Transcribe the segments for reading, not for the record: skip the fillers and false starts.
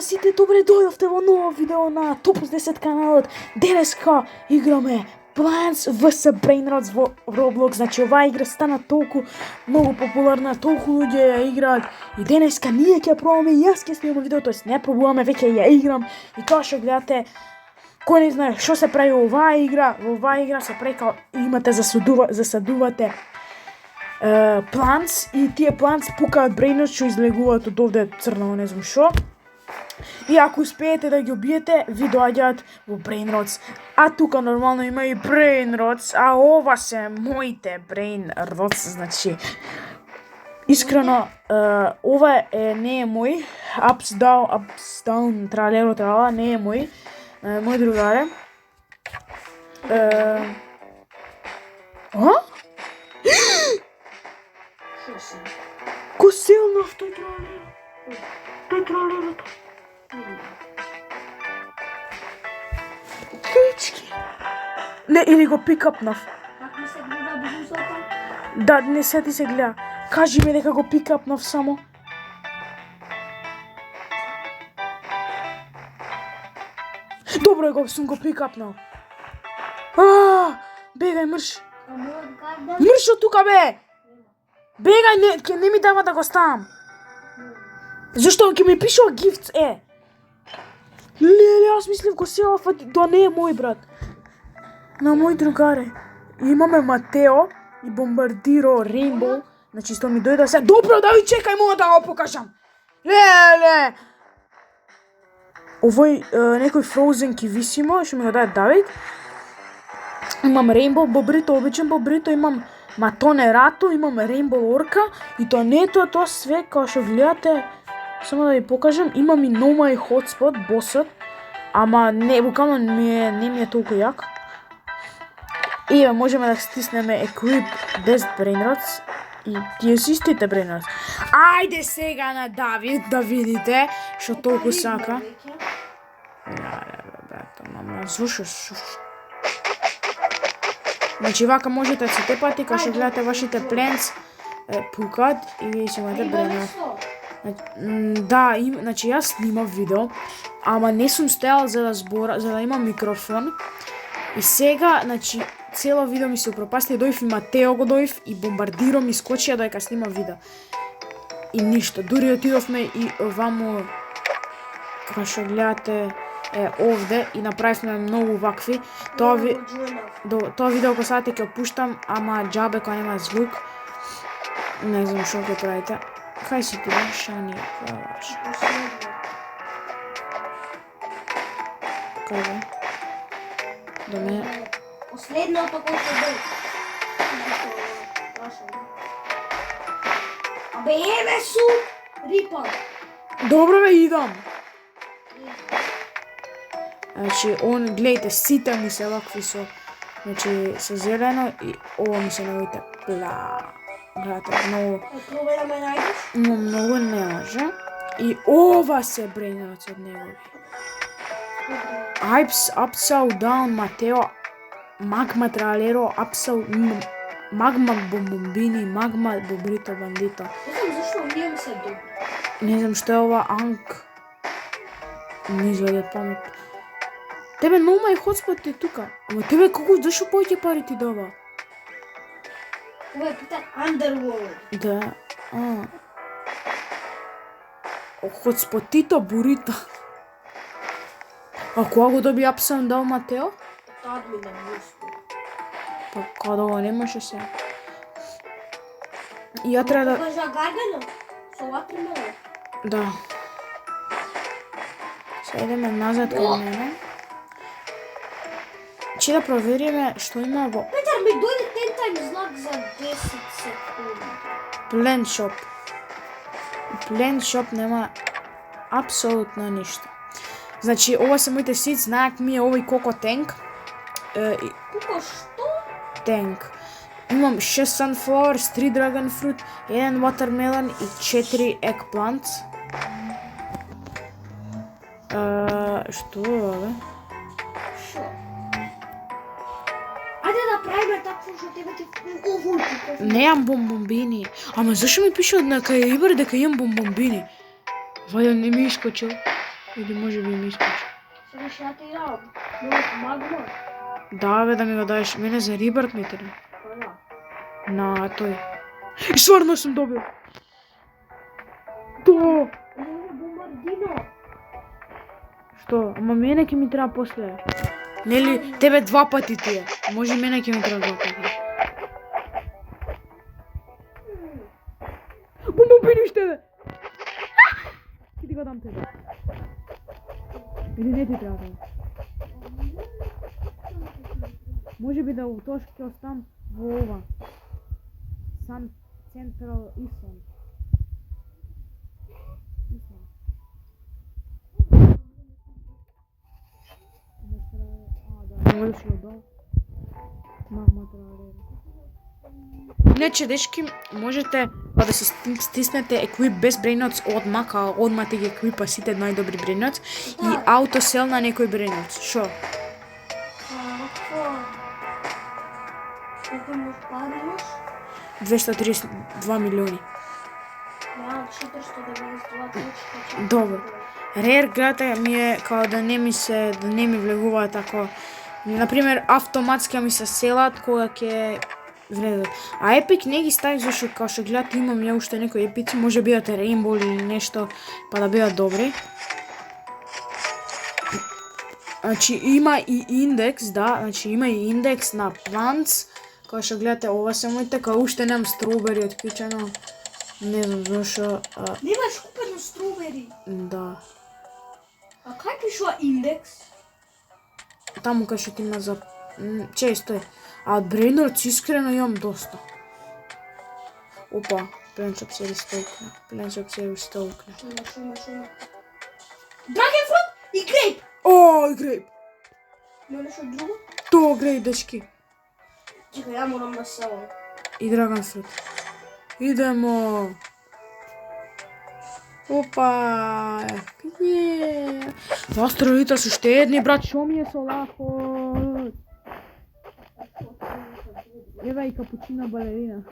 Сите добре дојдовте во ново видео на Топус 10 каналот. Денеска играме Plants vs Brainrots во Roblox. Значи оваа игра стана толку многу популарна, толку луѓе ја играат и денеска ние ќе пробаме и јас ќе снимам видео, тоест не пробуваме, веќе ја играм и тоа што гледате. Кој не знае што се прави во оваа игра, се прави као имате засадувате plants и тие plants пукаат Brainrots што излегуваат од овде црно, не знам што. И ако успеете да ги убиете, ви доаѓаат во Brainrots. А тука нормално има и Brainrots, а ова се моите Brainrots, значи искрено ова не е мој, ups down, тралеро трала, не е мој, мој другаре. Ко селнав тој тралеро? Тој тралерото. Пички. Не, или го пикапнав. Как ми се гледа блузата? Да, не се ти се гледа. Кажи ми дека го пикапнав само. Добро сум го пикапнал. Бегај мрш. Мрш од тука бе. Бегај, не ми дава да го ставам. Зашто ќе ми пишува гифт Леле, јас мислев го селав, тоа не е мој брат. На мој другаре. Имаме Матео и Бомбардиро Рейнбоу. Значи, што ми дојде се. Добро, да ви чекај, мога да го покажам. Леле. Овој некој Frozen Kivissimo, што ми го даде Давид. Имам Рейнбоу Бобрито, обичен Бобрито, имам Матоне Рато, имам Рейнбоу Орка и тоа не е тоа све, као што гледате. Само да ви покажам, имам и No My Hotspot, босот, ама не, буквално не ми е толку јак. И можеме да стиснеме Equip 10 Brainrots и тие си истите Brainrots. Ајде сега на Давид да видите што толку сака. Брато, мама, слушаш. Значи вака можете да се тепате, као што гледате вашите плants пукат и вие си имате Brainrots. Да, значи јас снимав видео, ама не сум стоял за да имам микрофон. И сега, значи, цело видео ми се упропасти, дојф и Матео го дојф и Бомбардиро ми скочија доека снимав видео. И ништо, дури отидовме и ваму, како што гледате овде, и направивме многу вакви. Тоа видео кој садате ќе опуштам, ама џабе кој нема звук. Не знам што ќе правите. Кај си ти Шани? Кај бе? До мене? Последното кој се бе. Абе еве су рипан. Добро бе, идам. Значи, гледайте, сите ми се вакви со, значи, со зелено и ова ми се наоѓате пла. Брате, многу... Пробај да ме најдеш? Многу не може. И ова се Brainrots од негови. Upside down, Матео, Магма Тралеро, Магма Бомбомбини, Магма Бобрито Бандито. Не знам зашто овие ми се добри. Не знам што е ова Анк. Не изгледа памет. Тебе No My Hotspot е тука. Ама тебе зашто повеќе пари ти дава? Ова е пита Underworld. Да. Хотспотито Бурита. А кога го доби Upside Down Матео? Тад ми на мусто. Па када ова немаше се. И ја треба да... Покажа Гаргано? Со ватри мело? Да. Сега идеме назад кај мене. Че да провериме што има во... Петар, ми дојде тентајм знак за 10 секунди. Plant Shop. Plant Shop нема апсолутно ништо. Значи, ова се моите сит, знаек ми е овој Коко Танк. Коко што? Танк. Имам 6 Sunflowers, 3 Dragon Fruit, 1 Watermelon и 4 Eggplants. Што е ова, бе? Шо? Ајде да правиме такво што тебе ти овој купов. Неам бомбомбини. Ама зашо ми пише дека ја Ибер дека имам бомбомбини? Вајде не ми искочил. Или може би ми искаш. Сега ще я ти дам. Много магма. Да, бе, да ми го дадеш. Мене за рибърт ми треба. Кога? На тој. И стварно сум добил. Да. Може бомбардино. Што? Ама мене ќе ми треба после. Нели, тебе 2 пати ти е. Може мене ќе ми треба 2 пати. Бомбини ще бе! Ке ти го дам тебе. Или не ти треба да. Може би да тоа ќе остам во ова. Сан Централ Исланд. Иначе, дечки, можете да си стиснете еквип без брейноц одмак, а одма ти ги еквипа сите најдобри брейноц и аутосел на некој брейноц. Шо? Колко му пари имаш? 232 милиони. Ја, 492 Добро. Рер грата ми е као да не ми влегува тако. Например, автоматски ми се селат кога ќе влезат. А епик не ги ставих зашто као што гледате имам ја уште некои епици, може бидат Rainbow или нешто, па да бидат добри. Значи има и индекс, да, значи има и индекс на plants. Као што гледате, ова се моите, као уште немам стробери откричено. Не знам зашо. Немаш купено стробери. Да. А кај пишува индекс? Таму кај што ти има за... Често е. А од брейнорц искрено имам доста. Опа, пленчоп се ристолкна. Шума. Драгонфрут и грейп! О, и грейп! Има нешто друго? То грейп, дечки. Чекај, ја морам да селам. И драгонфрут. Идемо. Опа! Кје? Астроите се штедни, брат, шо ми е со лахот? Ева и капучина балерина.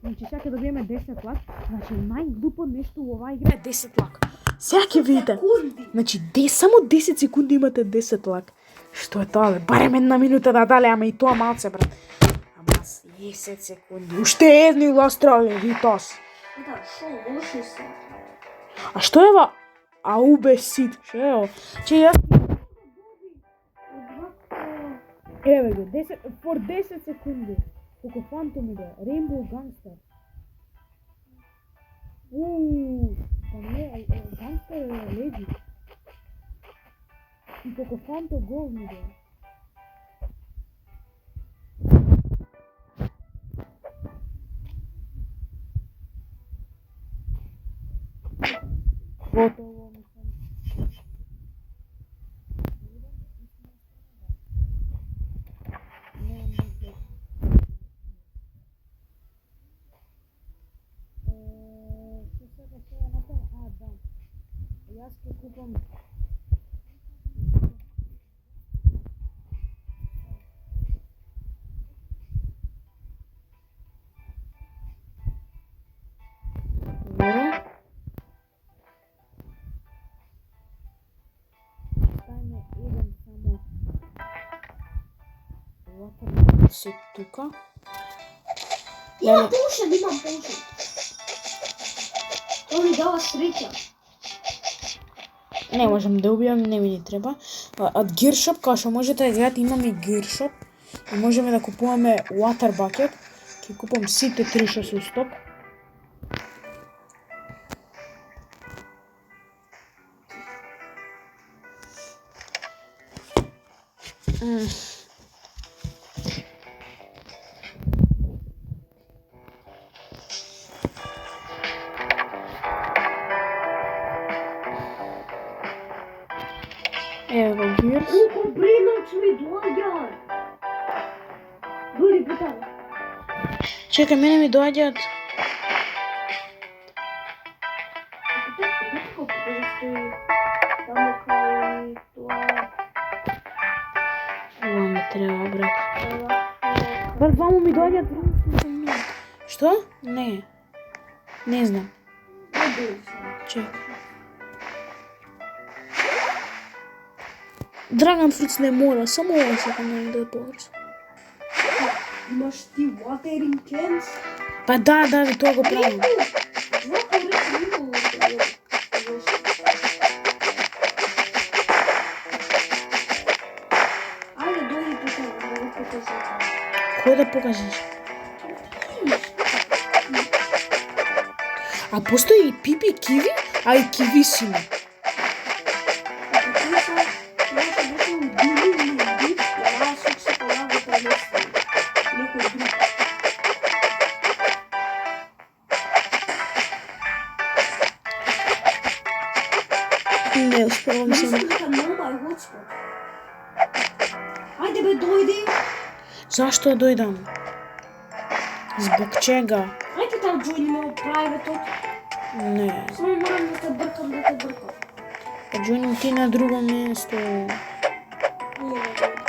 Значи сега ќе добиеме 10 лак. Значи најглупо нешто во оваа игра е 10 лак. Сега ќе видите. Значи само 10 секунди имате 10 лак. Што е тоа бе? Барем една минута да дале, ама и тоа малце брат. Ама 10 секунди. Уште едни ластрали, витос. Да, шо, лоши се. А што е ва? Аубесит. Што е ова? Че јас... Еве го, 10 секунди. Колко фантом иде. Rainbow Gangster. Па не, Gangster е леди. И колко фанто гол иде. Готово, мислам. Јас ќе купам се тука. Имам пушен. Тоа ми дава среќа. Не можам да убијам, не ми треба. Од Gearshop, као што можете да гледате, имаме Gearshop и можеме да купуваме Water Bucket. Ќе купам сите 3 што се сток. Ево го Gears. Колко бринот ми доаѓа. Дојди питам. Чекај, мене ми доаѓаат. Ова ми треба, брат. Брат, вамо ми доаѓаат. Што? Не. Не знам. Не дојди сега. Чекай. Драган Фруц не мора, само ова секам да е побрзо. Имаш ти watering cans? Па да, ви тоа го правам. Два поред имало. Ајде, дојди тука, да го покажам. Кој да покажеш? А постои и пипи киви, а и кивисимо. Не успевам само. Ајде бе, дојди. Зашто дојдам? Због чега? Ајде да джоиниме од прайветот. Не. Само морам да те бркам. Па джоиним ти на друго место. Не, не дојди.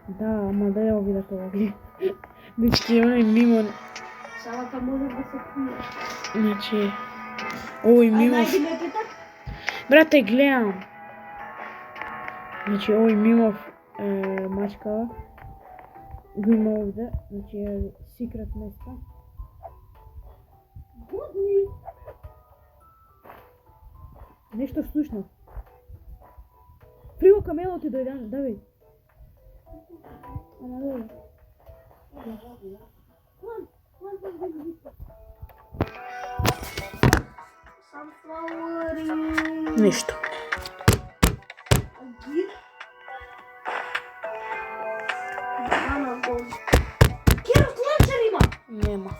Да, ама да ја видат ова ги. Дечки, оној мимо... Салата може да се пие. Значи... Овој мимо... Најди ме петак. Брате, гледам. Значи, овој мимов мачкава го има овде. Значи, е секрет место. Годни. Нешто слушнав. Приго камело ти дојде, Давид. Ама добро. Sunflower. Нешто. Агир. Банана гол. Керот ланчер има. Нема.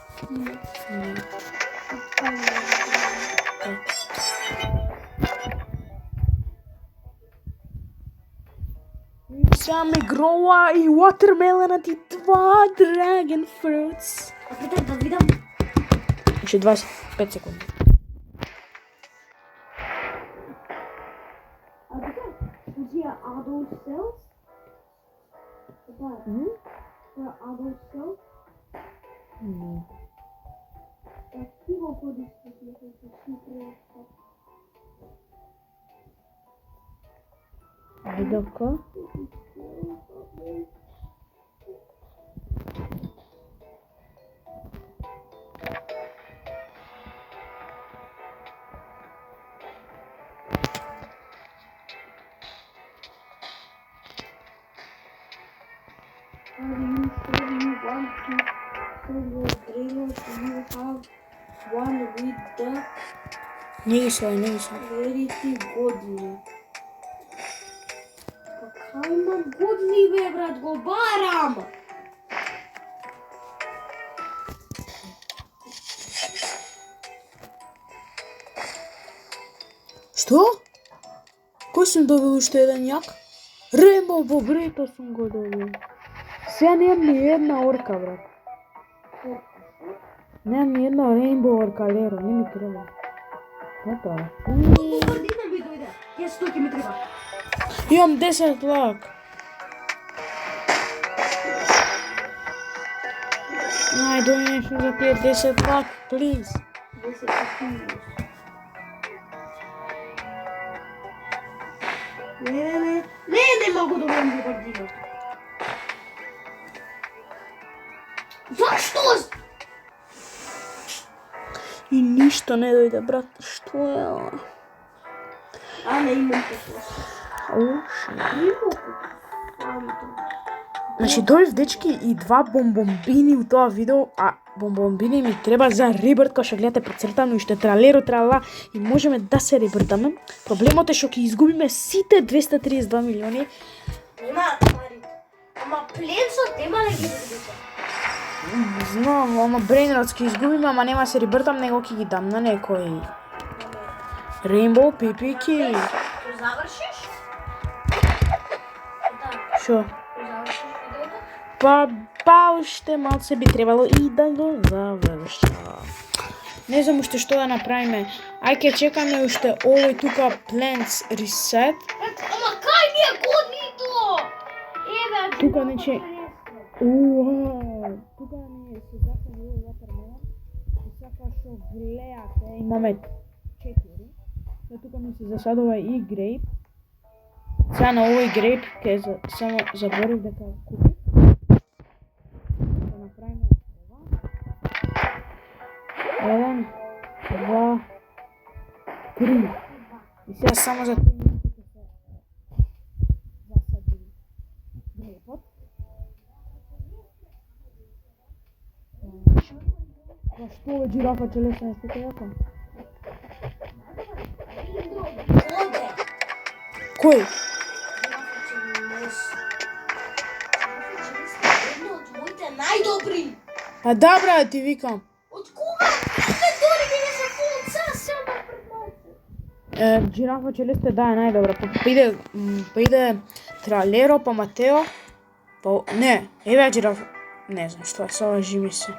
Саме гроа и watermelon и 2 dragon fruits. А питам да видам. Уште 25 секунди. А така, тие adult cells? Така, тоа adult cells? Не. Ти го користиш, мислам, че ти треба. Видовка. One with the Не ги слај. Verity години. Кака имам години, бе, брат, го барам! Што? Кој сум добил уште еден јак? Рембо бобрето сум го добил. Сега немам ни една орка, брат. Немам ни една рейнбоу оркалеро, не ми треба. Опа. Година ми дојде. Ја стоки ми треба. Имам 10 лак. Ај, дој нешто за тие 10 лак, плиз. 10 секунди. Не могу да го година. Зашто? И ништо не дојде, брат. Што е ова? А, не имам какво. Уши. Имам. Значи, дојдев, дечки, и 2 бомбомбини у тоа видео, а бомбомбини ми треба за рибрт, као што гледате поцртано и што тралеро трала и можеме да се рибртаме. Проблемот е што ќе изгубиме сите 232 милиони. Нема пари. Ама пленсот нема да ги изгубите. Знам, ама брейнрот ќе изгубиме, ама нема се рибртам, него ќе ги дам на некој. Rainbow Pipi Kiwi. Ќе завршиш? Шо? Ќе завршиш видеото? Па уште малце би требало и да го заврша. Не знам уште што да направиме. Ај ке чекаме уште овој тука plants reset. Ама кај ми е годито? Еве, Тука значи тука ми се засади овој watermelon. И сака што гледате, имаме 4. Тука ми се засадува и грейп. Сега на овој грейп ке само заборив дека купив. Да направиме ова. 1, 2, 3. И сега само за 3 минути ќе се засади грейпот. Што е џирафа челесна е така јака? Кој? Едно од моите најдобри. А да, брат, ти викам. Од кога? Не дори ми не се фунца, сама предмати. Џирафа челесте да е најдобра. Па иде Тралеро, па Матео. Па не, еве џирафа. Не знам што, се лажи ми се.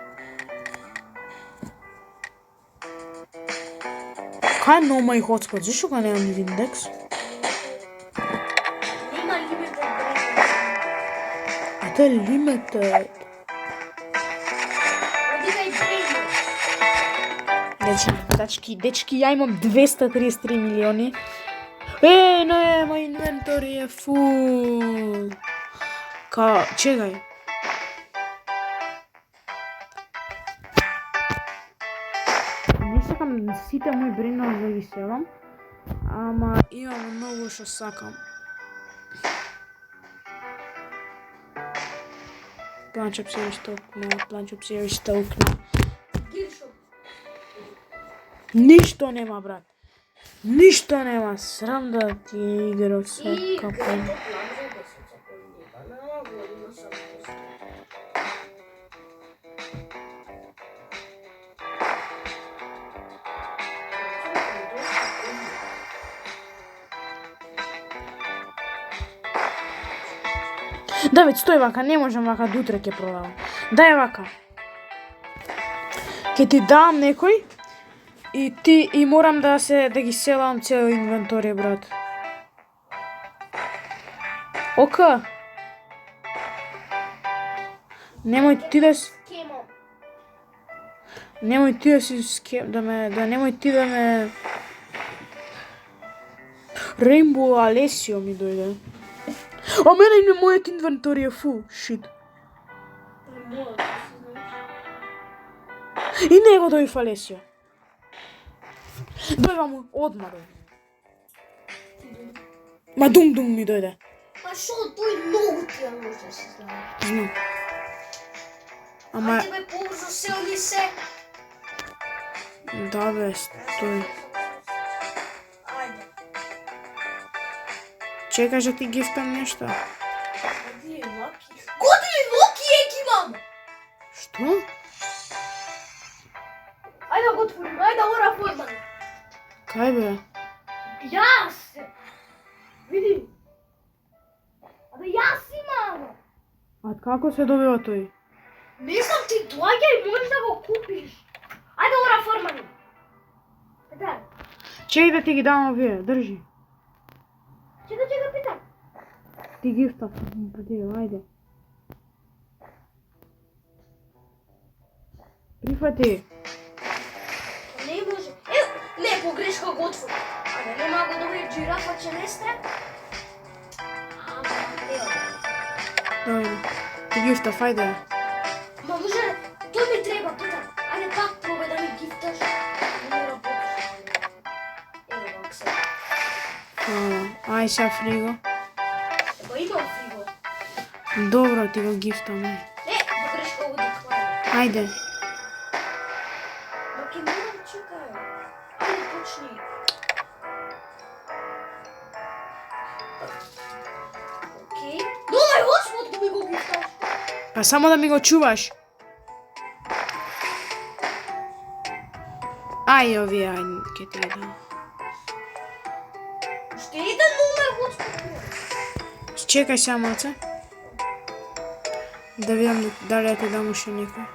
Кај no my hotspot? Зашо га немам индекс? Нема лимитен бреј. А тоа е limited. Одигај бреј. Дечки, ја имам 233 милиони. Не, мој инвентори е фул. Чекај. Не сакам сите мои брендови да ги селам, ама имам многу што сакам. Plant Shop Series толкна. Гиршо. Ништо нема, брат. Ништо нема. Срам да ти е играл со И капан. план за 10 секунди. Па нема година сам пусти. Давид, стој вака, не можам вака, до утре ќе продавам. Дај вака. Ќе ти дам некој и морам да ги селам цел инвентори, брат. Ока. Немој ти да Кемо. Немој ти да си немој ти да ме Rainbow Alessio ми дојде. А мене и мојот инвентори е фул, шит. И него дојде Алесио. Дојва му одма дојде. Ма дум ми дојде. Па шо, тој многу ти ја може да се знае. Знам. Ама А тебе побрзо сели се. да бе, стој. Ајде. Чекаш да ти гифтам нешто. Годи е лаки. Годи е лаки еки имам. Што? Ајде го отворим, ајде ора форма. Кај бе? Јас! Види! Абе јас имам! А како се добива тој? Не знам, ти доаѓај, можеш да го купиш. Ајде ора форма. Петар, Чеј да ти ги дам овие, држи. чека, Петар. Ти гифтав, ајде. Прифати. Не може. Не, погрешка го отвори. Абе, нема го добре џирафа челестре. Добро. Ти гифтав, ајде. Ма може, тој ми треба, Петар. Ајде пак пробај да ми гифташ. Не работиш. Ево вак се. Ај сега фриго. Ево имам фриго. Добро, ти го гифтам, ај. Не, погрешка го декларира. Ајде. Ма ке морам чекај. Ајде почни. Окей. Но мај hotspot го ми го гифташ. Па само да ми го чуваш. Ај, овие, ај, ке ти ги дам. Ще еден но мај hotspot. Чекај сега малце. Да видам дали да ти дам уште некој.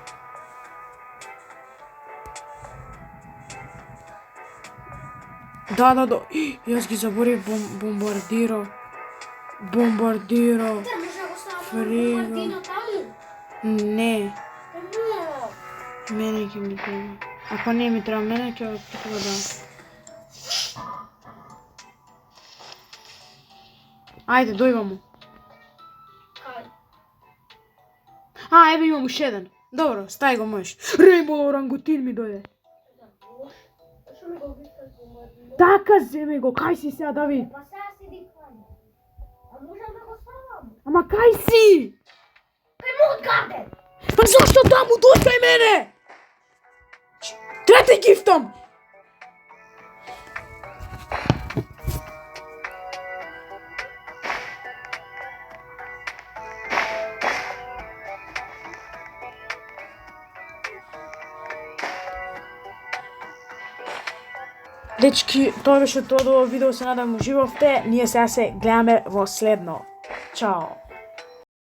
Да. Јас ги заборив бомбардиро. Бомбардиро. Петар, може да го ставам Фриго. бомбардино таму? Не. Емо. Мене ќе ми треба. Ако не ми треба мене, ќе го дам. Ајде, дојвамо. Кај? Еве имам уште еден. Добро, стај го можеш. Рейнбоу орангутин ми дојде. Зашо ми го вискаш бомбардино? Така, земи го, кај си сега, Давид? Па сега седи кај. А можам да го ставам? Ама кај си? Кај мојот гарден! Па зашто таму дојкај мене? Трети гифтам! Дечки, тоа беше тоа до видео, се надам уживавте. Ние сега се гледаме во следно. Чао!